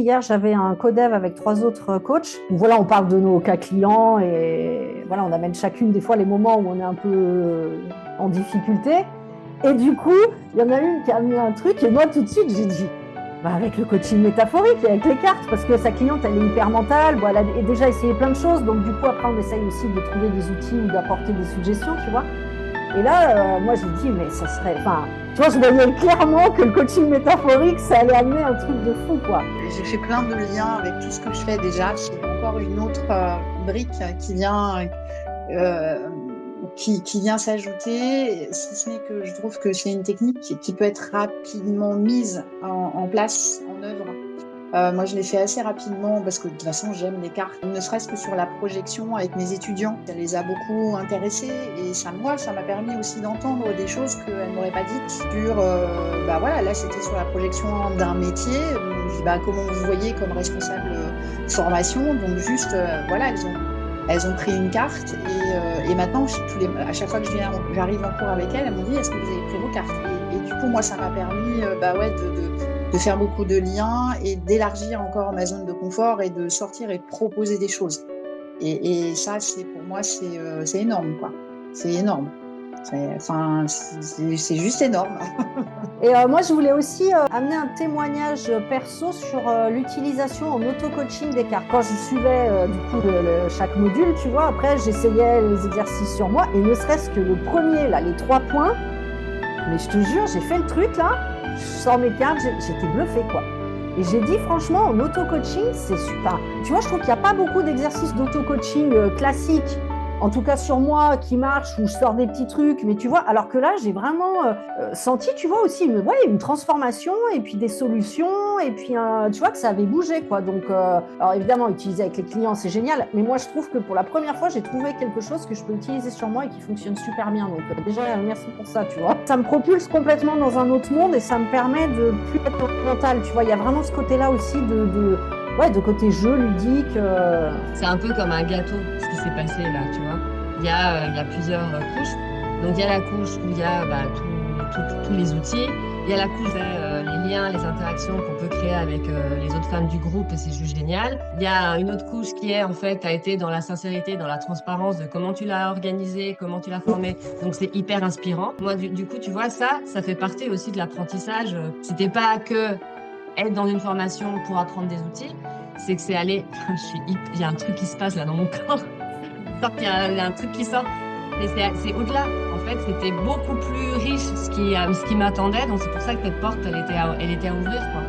Hier, j'avais un codev avec 3 autres coachs. Donc voilà, on parle de nos cas clients et voilà, on amène chacune des fois les moments où on est un peu en difficulté. Et du coup, il y en a une qui a amené un truc et moi, tout de suite, j'ai dit, bah, avec le coaching métaphorique et avec les cartes, parce que sa cliente, elle est hyper mentale. Bon, elle a déjà essayé plein de choses. Donc du coup, après, on essaye aussi de trouver des outils ou d'apporter des suggestions, tu vois. Et là, moi, j'ai dit, mais ça serait... Enfin, tu vois, je voyais clairement que le coaching métaphorique, ça allait amener un truc de fou, quoi. J'ai fait plein de liens avec tout ce que je fais déjà. J'ai encore une autre brique euh, qui vient s'ajouter, si ce n'est que je trouve que c'est une technique qui peut être rapidement mise en place, en œuvre. Moi, je l'ai fait assez rapidement parce que de toute façon, j'aime les cartes. Ne serait-ce que sur la projection avec mes étudiants, ça les a beaucoup intéressés et ça m'a permis aussi d'entendre des choses qu'elles n'auraient pas dites sur, bah voilà, là c'était sur la projection d'un métier. Je dis, bah, comment vous voyez comme responsable formation, donc juste, voilà, elles ont pris une carte et maintenant, à chaque fois que j'arrive en cours avec elles, elles m'ont dit, est-ce que vous avez pris vos cartes? Et du coup, moi, ça m'a permis, bah ouais, de faire beaucoup de liens et d'élargir encore ma zone de confort et de sortir et de proposer des choses. Et ça, pour moi, c'est énorme, quoi. C'est énorme. C'est juste énorme. Et moi, je voulais aussi amener un témoignage perso sur l'utilisation en auto-coaching des cartes. Quand je suivais du coup chaque module, tu vois, après, j'essayais les exercices sur moi et ne serait-ce que le premier, là, les 3 points, mais je te jure, j'ai fait le truc, là, je sors mes cartes, j'étais bluffée, quoi. Et j'ai dit, franchement, en auto-coaching, c'est super. Tu vois, je trouve qu'il n'y a pas beaucoup d'exercices d'auto-coaching classiques, en tout cas sur moi, qui marchent, où je sors des petits trucs. Mais tu vois, alors que là, j'ai vraiment senti, tu vois, aussi une transformation et puis des solutions. Et puis, tu vois, que ça avait bougé, quoi. Donc, alors évidemment, utiliser avec les clients, c'est génial. Mais moi, je trouve que pour la première fois, j'ai trouvé quelque chose que je peux utiliser sur moi et qui fonctionne super bien. Donc, déjà, merci pour ça, tu vois. Ça me propulse complètement dans un autre monde et ça me permet de plus être mental. Tu vois, il y a vraiment ce côté-là aussi de côté jeu ludique. C'est un peu comme un gâteau, ce qui s'est passé là, tu vois. Il y a plusieurs couches. Donc, il y a la couche où il y a tous les outils. Il y a la couche les liens, les interactions qu'on peut créer avec les autres femmes du groupe et c'est juste génial. Il y a une autre couche qui est, en fait, a été dans la sincérité, dans la transparence de comment tu l'as organisé, comment tu l'as formé. Donc, c'est hyper inspirant. Moi, du coup, tu vois, ça fait partie aussi de l'apprentissage. C'était pas que être dans une formation pour apprendre des outils, c'est que c'est aller, il y a un truc qui se passe là dans mon corps, il y a un truc qui sort, mais c'est au-delà. En fait, c'était beaucoup plus riche ce qui m'attendait, donc c'est pour ça que cette porte, elle était à ouvrir, quoi.